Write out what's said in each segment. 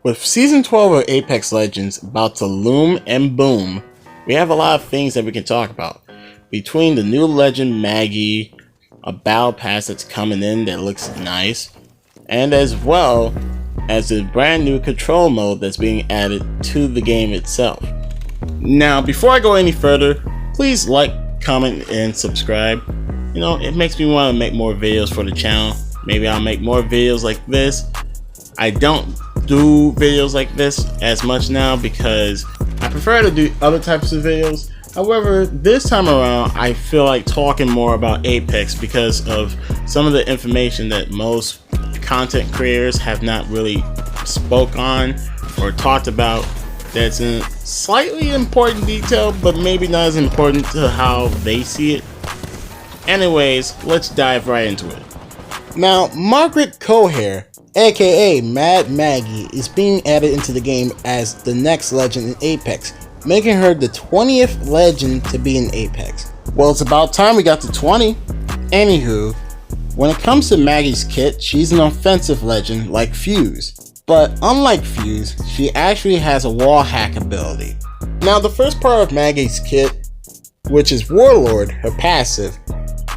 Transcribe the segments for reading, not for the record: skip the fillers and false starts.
With Season 12 of Apex Legends about to loom and boom, we have a lot of things that we can talk about. Between the new legend Maggie, a battle pass that's coming in that looks nice, and as well as the brand new control mode that's being added to the game itself. Now, before I go any further, please like, comment, and subscribe. You know, it makes me want to make more videos for the channel. Maybe I'll make more videos like this. I don't do videos like this as much now because I prefer to do other types of videos. However, this time around I feel like talking more about Apex because of some of the information that most content creators have not really spoke on or talked about. That's in slightly important detail, but maybe not as important to how they see it. Anyways, let's dive right into it. Now, Margaret Cohere, aka Mad Maggie, is being added into the game as the next legend in Apex, making her the 20th legend to be in Apex. Well, it's about time we got to 20. Anywho, when it comes to Maggie's kit, she's an offensive legend like Fuse. But unlike Fuse, she actually has a wall hack ability. Now, the first part of Maggie's kit, which is Warlord, her passive,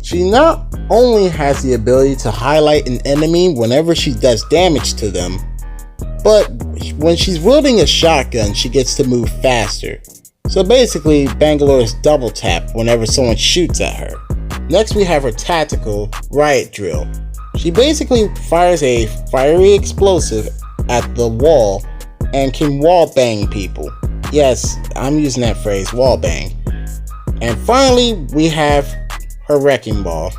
she not only has the ability to highlight an enemy whenever she does damage to them, but when she's wielding a shotgun, she gets to move faster. So basically, Bangalore's double tap whenever someone shoots at her. Next, we have her tactical Riot drill. She basically fires a fiery explosive at the wall and can wall bang people. Yes, I'm using that phrase, wall bang. And finally, we have her wrecking ball.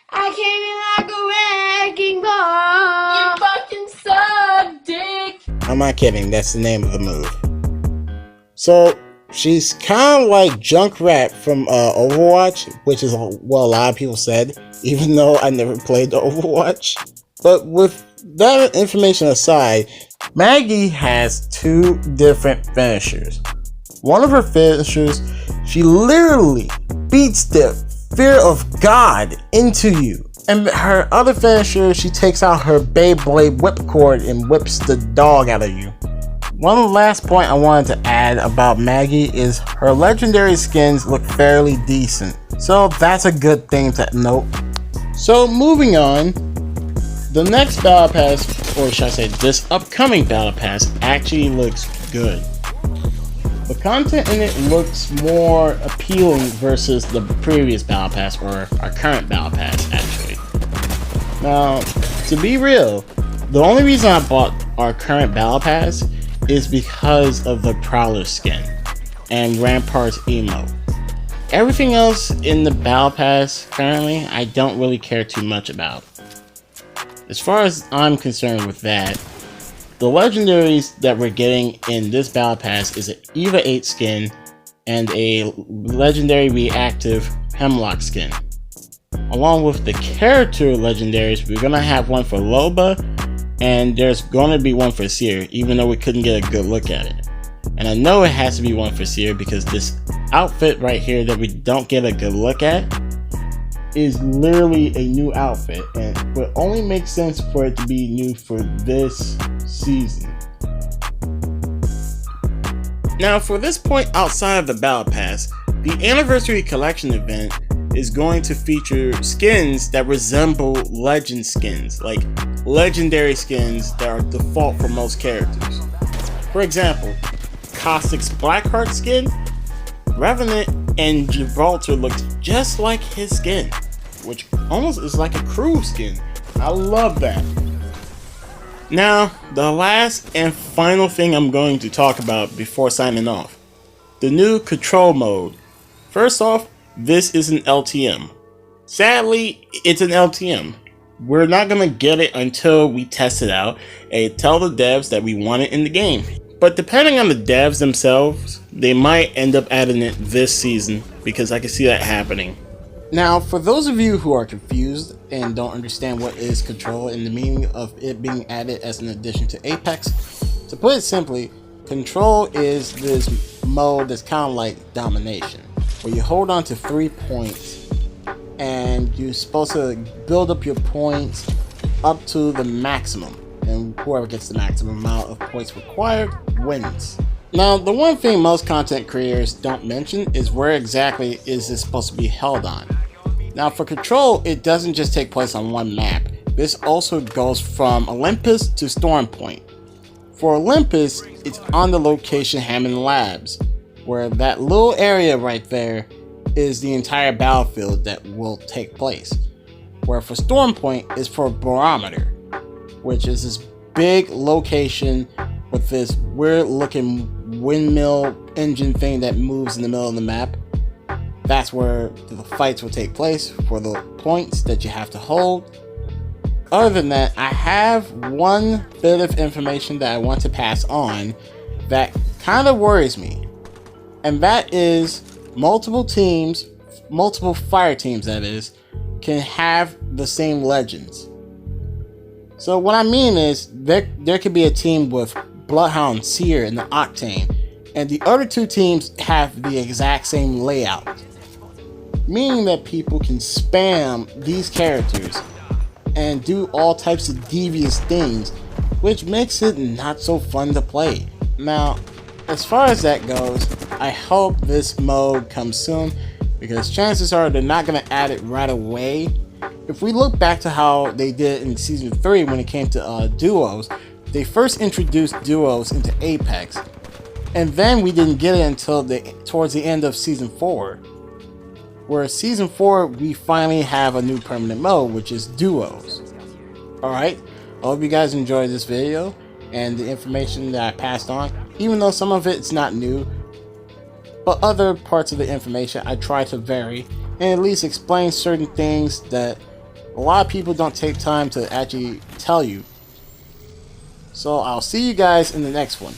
I came in like a wrecking ball. You fucking suck, dick. I'm not kidding, that's the name of the move. So, she's kind of like Junkrat from Overwatch, which is what a lot of people said, even though I never played the Overwatch. But with that information aside, Maggie has two different finishers. One of her finishers, she literally beats the fear of God into you. And her other finisher, she takes out her Beyblade whipcord and whips the dog out of you. One last point I wanted to add about Maggie is her legendary skins look fairly decent. So that's a good thing to note. So moving on, the next battle pass, or should I say this upcoming battle pass, actually looks good. The content in it looks more appealing versus the previous battle pass, or our current battle pass actually. Now, to be real, the only reason I bought our current battle pass is because of the Prowler skin and Rampart's emote. Everything else in the battle pass currently, I don't really care too much about. As far as I'm concerned with that, the legendaries that we're getting in this battle pass is an Eva 8 skin and a legendary reactive Hemlock skin. Along with the character legendaries, we're gonna have one for Loba, and there's gonna be one for Seer, even though we couldn't get a good look at it. And I know it has to be one for Seer because this outfit right here that we don't get a good look at is literally a new outfit, and it would only make sense for it to be new for this season. Now, for this point outside of the battle pass, the anniversary collection event is going to feature skins that resemble legend skins, like legendary skins that are default for most characters. For example, Caustic's Blackheart skin, Revenant and Gibraltar looks just like his skin, which almost is like a crew skin. I love that. Now, the last and final thing I'm going to talk about before signing off, the new control mode. First off, this is an LTM. Sadly, it's an LTM. We're not going to get it until we test it out and tell the devs that we want it in the game. But depending on the devs themselves, they might end up adding it this season, because I can see that happening. Now, for those of you who are confused and don't understand what is control and the meaning of it being added as an addition to Apex, to put it simply, control is this mode that's kind of like domination, where you hold on to 3 points and you're supposed to build up your points up to the maximum. and whoever gets the maximum amount of points required wins. Now, the one thing most content creators don't mention is where exactly is this supposed to be held on. Now, for Control, it doesn't just take place on one map. This also goes from Olympus to Storm Point. For Olympus, it's on the location Hammond Labs, where that little area right there is the entire battlefield that will take place. Where for Storm Point is for Barometer, which is this big location with this weird looking windmill engine thing that moves in the middle of the map. That's where the fights will take place for the points that you have to hold. Other than that, I have one bit of information that I want to pass on that kind of worries me. And that is multiple teams, multiple fire teams that is, can have the same legends. So what I mean is, there could be a team with Bloodhound, Seer, and the Octane, and the other two teams have the exact same layout. Meaning that people can spam these characters and do all types of devious things, which makes it not so fun to play. Now, as far as that goes, I hope this mode comes soon, because chances are they're not going to add it right away. If we look back to how they did in Season 3 when it came to duos, they first introduced duos into Apex, and then we didn't get it until towards the end of Season 4. Where Season 4, we finally have a new permanent mode, which is duos. Alright, I hope you guys enjoyed this video and the information that I passed on, even though some of it's not new, but other parts of the information I try to vary and at least explain certain things that a lot of people don't take time to actually tell you. So I'll see you guys in the next one.